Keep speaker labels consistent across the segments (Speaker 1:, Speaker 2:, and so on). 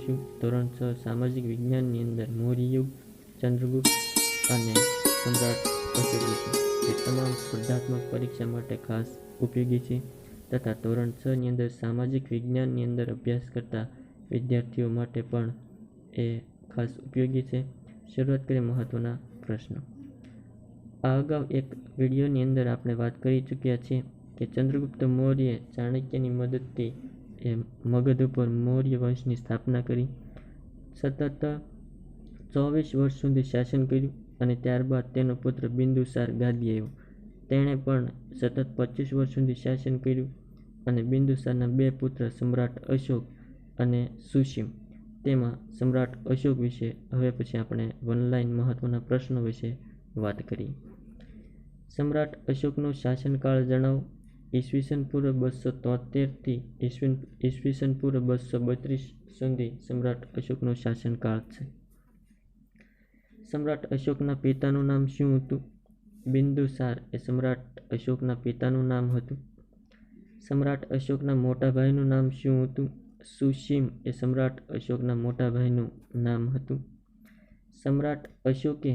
Speaker 1: કરીશું. ધોરણ 6 સામાજિક વિજ્ઞાનની અંદર મૌર્ય યુગ, ચંદ્રગુપ્ત અને સમ્રાટ અશોક વિશે, જે તમામ સ્પર્ધાત્મક પરીક્ષા માટે ખાસ ઉપયોગી છે તથા ધોરણ 6 ની અંદર સામાજિક વિજ્ઞાનની અંદર અભ્યાસ કરતા વિદ્યાર્થીઓ માટે પણ એ ખાસ ઉપયોગી છે. શરૂઆત કરીએ મહત્વના પ્રશ્નો. આ અગાઉ એક વિડીયોની અંદર આપણે વાત કરી ચૂક્યા છીએ કે ચંદ્રગુપ્ત મૌર્યે ચાણક્યની મદદથી એ મગધ ઉપર મૌર્ય વંશની સ્થાપના કરી, સતત 24 વર્ષ સુધી શાસન કર્યું અને ત્યારબાદ તેનો પુત્ર બિંદુસાર ગાદી આવ્યો. તેણે પણ સતત 25 વર્ષ સુધી શાસન કર્યું અને બિંદુસારના બે પુત્ર સમ્રાટ અશોક અને સુશીમ. તેમાં સમ્રાટ અશોક વિશે હવે પછી આપણે વન લાઈન મહત્વના પ્રશ્નો વિશે વાત કરીએ. સમ્રાટ અશોકનો શાસનકાળ જણાવો. ઈસવીસન પૂર્વ 273 થી ઈસવીસન પૂર્વ 232 સુધી સમ્રાટ અશોકનો શાસનકાળ છે. સમ્રાટ અશોકના પિતાનું નામ શું હતું? બિંદુસાર એ સમ્રાટ અશોકના પિતાનું નામ હતું. સમ્રાટ અશોકના મોટા ભાઈનું નામ શું હતું? સુશીમ એ સમ્રાટ અશોકના મોટા ભાઈનું નામ હતું. સમ્રાટ અશોકે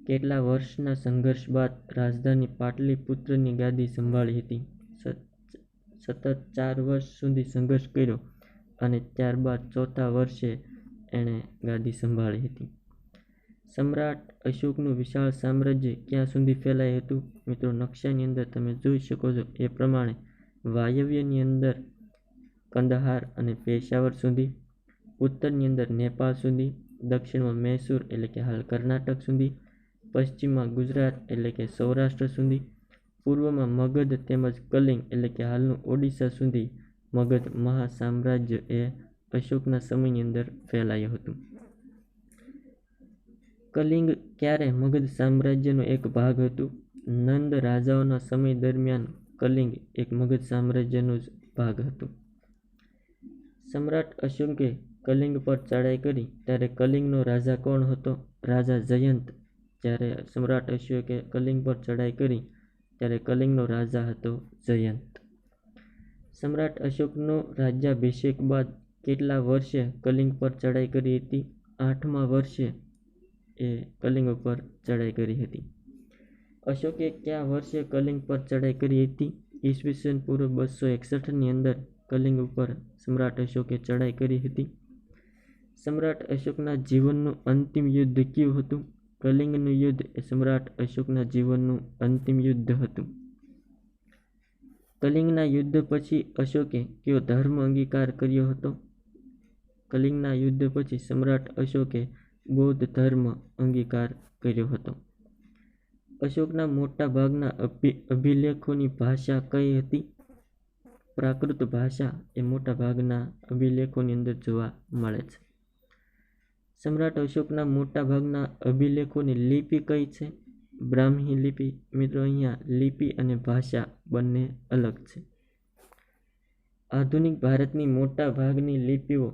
Speaker 1: કેટલા વર્ષના સંઘર્ષ બાદ રાજધાની પાટલીપુત્રની ગાદી સંભાળી હતી? સતત 4 વર્ષ સુધી સંઘર્ષ કર્યો અને ત્યારબાદ ચોથા વર્ષે એણે ગાદી સંભાળી હતી. સમ્રાટ અશોકનું વિશાળ સામ્રાજ્ય ક્યાં સુધી ફેલાયું હતું? મિત્રો, નકશાની અંદર તમે જોઈ શકો છો એ પ્રમાણે વાયવ્યની અંદર કંદહાર અને પેશાવર સુધી, ઉત્તરની અંદર નેપાળ સુધી, દક્ષિણમાં મૈસૂર એટલે કે હાલ કર્ણાટક સુધી, પશ્ચિમમાં ગુજરાત એટલે કે સૌરાષ્ટ્ર સુધી, પૂર્વમાં મગધ તેમજ કલિંગ એટલે કે હાલનું ઓડિશા સુધી મગધ મહાસામ્રાજ્ય એ અશોકના સમયની અંદર ફેલાયું હતું. કલિંગ ક્યારે મગધ સામ્રાજ્યનો એક ભાગ હતું? નંદ રાજાઓના સમય દરમિયાન કલિંગ એક મગધ સામ્રાજ્યનો જ ભાગ હતું. સમ્રાટ અશોકે કલિંગ પર ચડાઈ કરી ત્યારે કલિંગનો રાજા કોણ હતો? રાજા જયંત. જ્યારે સમ્રાટ અશોકે કલિંગ પર ચડાઈ કરી ત્યારે કલિંગનો રાજા હતો જયંત. સમ્રાટ અશોકનો રાજ્યાભિષેક બાદ કેટલા વર્ષે કલિંગ પર ચડાઈ કરી હતી? 8મા વર્ષે એ કલિંગ ઉપર ચડાઈ કરી હતી. અશોકે કયા વર્ષે કલિંગ પર ચડાઈ કરી હતી? ઈસવીસન પૂર્વ 261 ની અંદર કલિંગ ઉપર સમ્રાટ અશોકે ચડાઈ કરી હતી. સમ્રાટ અશોકના જીવનનું અંતિમ યુદ્ધ કયું હતું? કલિંગનું યુદ્ધ એ સમ્રાટ અશોકના જીવનનું અંતિમ યુદ્ધ હતું. કલિંગના યુદ્ધ પછી અશોકે કયો ધર્મ અંગીકાર કર્યો હતો? કલિંગના યુદ્ધ પછી સમ્રાટ અશોકે બૌદ્ધ ધર્મ અંગીકાર કર્યો હતો. અશોકના મોટા ભાગના અભિલેખોની ભાષા કઈ હતી? પ્રાકૃત ભાષા એ મોટા ભાગના અભિલેખોની અંદર જોવા મળે છે. સમ્રાટ અશોકના મોટા ભાગના અભિલેખોની લિપિ કઈ છે? બ્રાહ્મી લિપિ. મિત્રો, અહીંયા લિપિ અને ભાષા બંને અલગ છે. આધુનિક ભારતની મોટા ભાગની લિપિઓ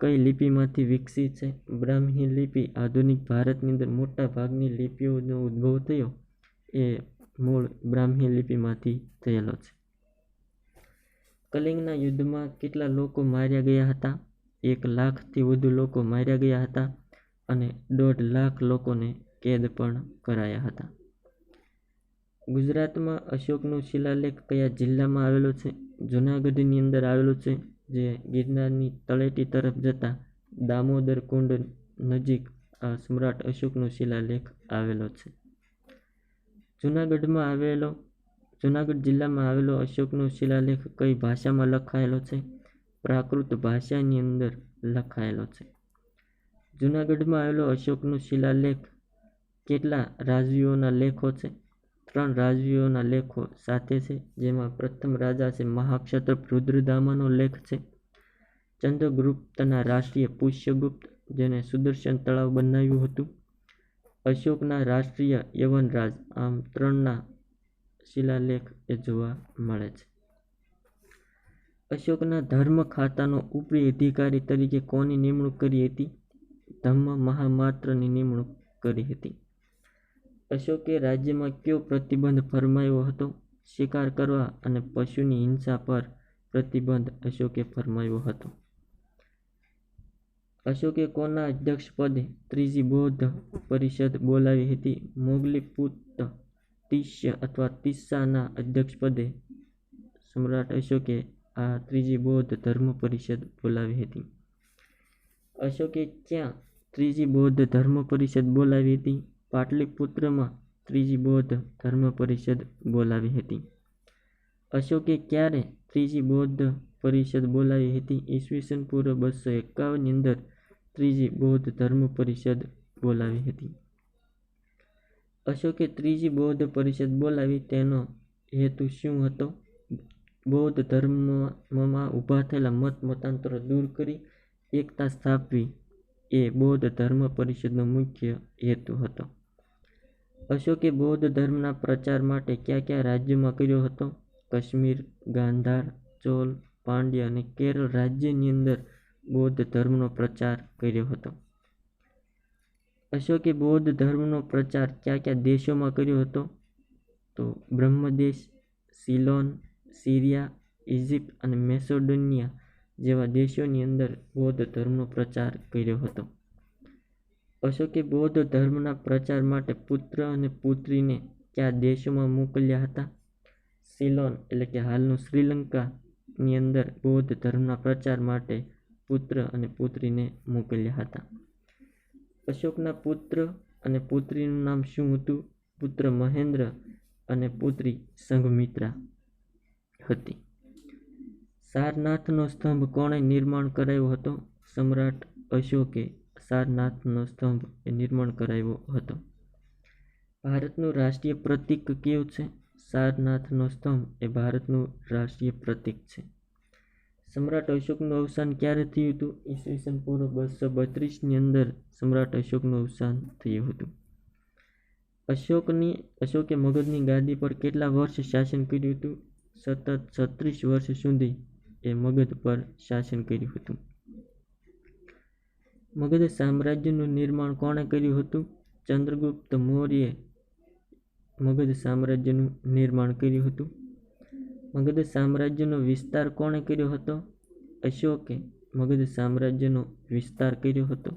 Speaker 1: કઈ લિપિમાંથી વિકસી છે? બ્રાહ્મી લિપિ. આધુનિક ભારતની અંદર મોટા ભાગની લિપિઓનો ઉદ્ભવ થયો એ મૂળ બ્રાહ્મી લિપિમાંથી થયેલો છે. કલિંગના યુદ્ધમાં કેટલા લોકો માર્યા ગયા હતા? 1 લાખથી વધુ લોકો માર્યા ગયા હતા અને 1.5 લાખ લોકોને કેદ પણ કરાયા હતા. ગુજરાતમાં અશોકનો શિલાલેખ કયા જિલ્લામાં આવેલો છે? જૂનાગઢની અંદર આવેલો છે, જે ગિરનારની તળેટી તરફ જતા દામોદર કુંડ નજીક આ સમ્રાટ અશોકનો શિલાલેખ આવેલો છે. જૂનાગઢ જિલ્લામાં આવેલો અશોકનો શિલાલેખ કઈ ભાષામાં લખાયેલો છે? પ્રાકૃત ભાષાની અંદર લખાયેલો છે. જૂનાગઢમાં આવેલો અશોકનો શિલાલેખ કેટલા રાજવીઓના લેખો છે? 3 રાજવીઓના લેખો સાથે છે, જેમાં પ્રથમ રાજા છે મહાક્ષત્રપ રુદ્રદામાનો લેખ છે. ચંદ્રગુપ્તના રાષ્ટ્રીય પુષ્યગુપ્ત, જેને સુદર્શન તળાવ બનાવ્યું હતું. અશોકના રાષ્ટ્રીય યવનરાજ. આમ 3ના શિલાલેખ એ જોવા મળે છે. અશોકના ધર્મ ખાતાનો ઉપરી અધિકારી તરીકે કોની નિમણૂક કરી હતી? ધમ્મ મહામાત્રની નિમણૂક કરી હતી. અશોકે રાજ્યમાં કયો પ્રતિબંધ ફરમાવ્યો હતો? શિકાર કરવા અને પશુની હિંસા પર પ્રતિબંધ અશોકે ફરમાવ્યો હતો. અશોકે કોના અધ્યક્ષપદે ત્રીજી બૌદ્ધ પરિષદ બોલાવી હતી? મોગલીપુત્ર તિસ્ય અથવા તિસ્સાના અધ્યક્ષપદે સમ્રાટ અશોકે આ ત્રીજી બૌદ્ધ ધર્મ પરિષદ બોલાવી હતી. અશોકે ક્યાં ત્રીજી બૌદ્ધ ધર્મ પરિષદ બોલાવી હતી? પાટલીપુત્રમાં ત્રીજી બૌદ્ધ ધર્મ પરિષદ બોલાવી હતી. અશોકે ક્યારે ત્રીજી બૌદ્ધ પરિષદ બોલાવી હતી? ઈસવીસન પૂર્વ 251 ની અંદર ત્રીજી બૌદ્ધ ધર્મ પરિષદ બોલાવી હતી. અશોકે ત્રીજી બૌદ્ધ પરિષદ બોલાવી તેનો હેતુ શું હતો? બૌદ્ધ ધર્મમાં ઊભા થયેલા મતાંતરો દૂર કરી એકતા સ્થાપવી એ બૌદ્ધ ધર્મ પરિષદનો મુખ્ય હેતુ હતો. અશોકે બૌદ્ધ ધર્મના પ્રચાર માટે કયા કયા રાજ્યોમાં કર્યો હતો? કાશ્મીર, ગાંધાર, ચોલ, પાંડ્ય અને કેરળ રાજ્યની અંદર બૌદ્ધ ધર્મનો પ્રચાર કર્યો હતો. અશોકે બૌદ્ધ ધર્મનો પ્રચાર કયા કયા દેશોમાં કર્યો હતો? તો બ્રહ્મદેશ, સિલોન, સિરિયા, ઇજિપ્ત અને મેસેડોનિયા જેવા દેશોની અંદર બૌદ્ધ ધર્મનો પ્રચાર કર્યો હતો. અશોકે બૌદ્ધ ધર્મના પ્રચાર માટે પુત્ર અને પુત્રીને કયા દેશોમાં મોકલ્યા હતા? સિલોન એટલે કે હાલનું શ્રીલંકાની અંદર બૌદ્ધ ધર્મના પ્રચાર માટે પુત્ર અને પુત્રીને મોકલ્યા હતા. અશોકના પુત્ર અને પુત્રીનું નામ શું હતું? પુત્ર મહેન્દ્ર અને પુત્રી સંઘમિત્રા હતી. સારનાથનો સ્તંભ કોણે નિર્માણ કરાવ્યો હતો? સમ્રાટ અશોકે સારનાથનો સ્તંભ નિર્માણ કરાવ્યો હતો. ભારતનું રાષ્ટ્રીય પ્રતીક કયું છે? સારનાથનો સ્તંભ એ ભારતનું રાષ્ટ્રીય પ્રતીક છે. સમ્રાટ અશોકનું અવસાન ક્યારે થયું હતું? ઈસવીસન પૂર્વ 232 ની અંદર સમ્રાટ અશોકનું અવસાન થયું હતું. અશોકે મગધની ગાદી પર કેટલા વર્ષ શાસન કર્યું હતું? સતત 36 વર્ષ સુધી એ મગધ પર શાસન કર્યું હતું. મગધ સામ્રાજ્યનું નિર્માણ કોણે કર્યું હતું? ચંદ્રગુપ્ત મૌર્યે મગધ સામ્રાજ્યનું નિર્માણ કર્યું હતું. મગધ સામ્રાજ્યનો વિસ્તાર કોણે કર્યો હતો? અશોકે મગધ સામ્રાજ્યનો વિસ્તાર કર્યો હતો.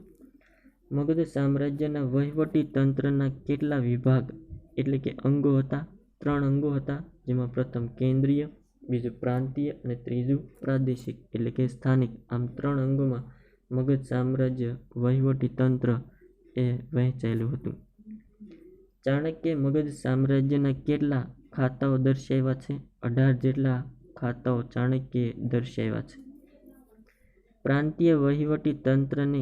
Speaker 1: મગધ સામ્રાજ્યના વહીવટી તંત્રના કેટલા વિભાગ એટલે કે અંગો હતા? 3 અંગો હતા, જેમાં પ્રથમ કેન્દ્રીય, બીજું પ્રાંતીય અને ત્રીજું પ્રાદેશિક એટલે કે સ્થાનિક. આમ 3 અંગોમાં મગધ સામ્રાજ્ય વહીવટી તંત્ર એ વહેંચાયેલું હતું. ચાણક્યે મગધ સામ્રાજ્યના કેટલા ખાતાઓ દર્શાવ્યા છે? 18 જેટલા ખાતાઓ ચાણક્યે દર્શાવ્યા છે. પ્રાંતીય વહીવટી તંત્રને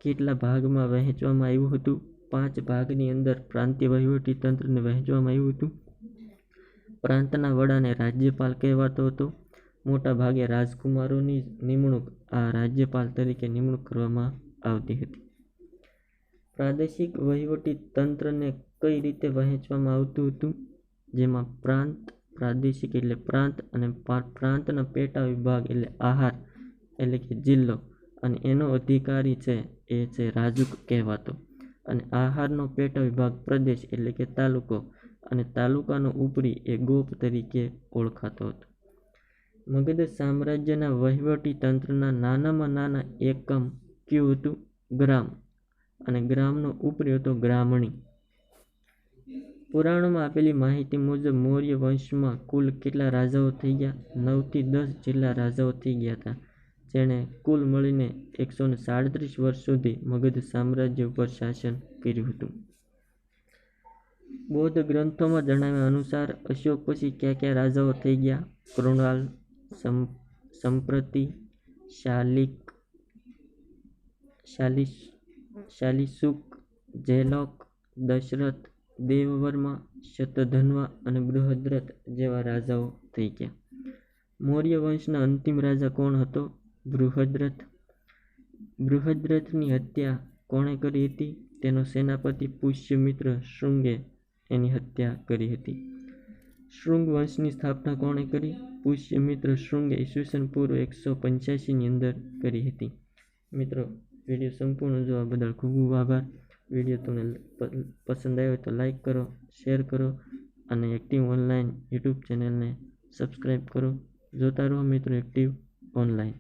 Speaker 1: કેટલા ભાગમાં વહેંચવામાં આવ્યું હતું? 5 ભાગની અંદર પ્રાંતીય વહીવટી તંત્રને વહેંચવામાં આવ્યું હતું. પ્રાંતના વડાને રાજ્યપાલ કહેવાતો હતો. મોટા ભાગે રાજકુમારોની નિમણૂક આ રાજ્યપાલ તરીકે નિમણૂક કરવામાં આવતી હતી. પ્રાદેશિક વહીવટી તંત્રને કઈ રીતે વહેંચવામાં આવતું હતું? જેમાં પ્રાંત, પ્રાદેશિક એટલે પ્રાંત અને પ્રાંતના પેટા વિભાગ એટલે આહાર એટલે કે જિલ્લો અને એનો અધિકારી છે એ છે રાજુક કહેવાતો. અને આહારનો પેટા વિભાગ પ્રદેશ એટલે કે તાલુકો અને તાલુકાનો ઉપરી એ ગોપ તરીકે ઓળખાતો હતો. મગધ સામ્રાજ્યના વહીવટી તંત્રના નાનામાં નાના એકમ કયું હતું? ગ્રામ. અને ગ્રામનો ઉપરી હતો ગ્રામણી. પુરાણોમાં આપેલી માહિતી મુજબ મૌર્ય વંશમાં કુલ કેટલા રાજાઓ થઈ ગયા? 9 થી 10 જેટલા રાજાઓ થઈ ગયા હતા, જેણે કુલ મળીને 137 વર્ષ સુધી મગધ સામ્રાજ્ય ઉપર શાસન કર્યું હતું. બૌદ્ધ ગ્રંથોમાં જણાવ્યા અનુસાર અશોક પછી કયા કયા રાજાઓ થઈ ગયા? કૃણાલ, સંપ્રતિ, શાલિશુક, જૈલોક, દશરથ, દેવવર્મા, શતધન્વા અને બૃહદ્રથ જેવા રાજાઓ થઈ ગયા. મૌર્ય વંશના અંતિમ રાજા કોણ હતો? બૃહદ્રથ. બૃહદ્રથની હત્યા કોણે કરી હતી? તેનો સેનાપતિ પુષ્યમિત્ર શૃંગે એની હત્યા કરી હતી. શૃંગ વંશની સ્થાપના કોણે કરી? પુષ્યમિત્ર શૃંગે ઈસવીસન પૂર્વ 185 ની અંદર કરી હતી. મિત્રો, વિડીયો સંપૂર્ણ જોવા બદલ ખૂબ ખૂબ આભાર. વિડીયો તમને પસંદ આવ્યો તો લાઈક કરો, શેર કરો અને એક્ટિવ ઓનલાઈન યુટ્યુબ ચેનલને સબસ્ક્રાઈબ કરો. જોતા રહો મિત્રો એક્ટિવ ઓનલાઈન.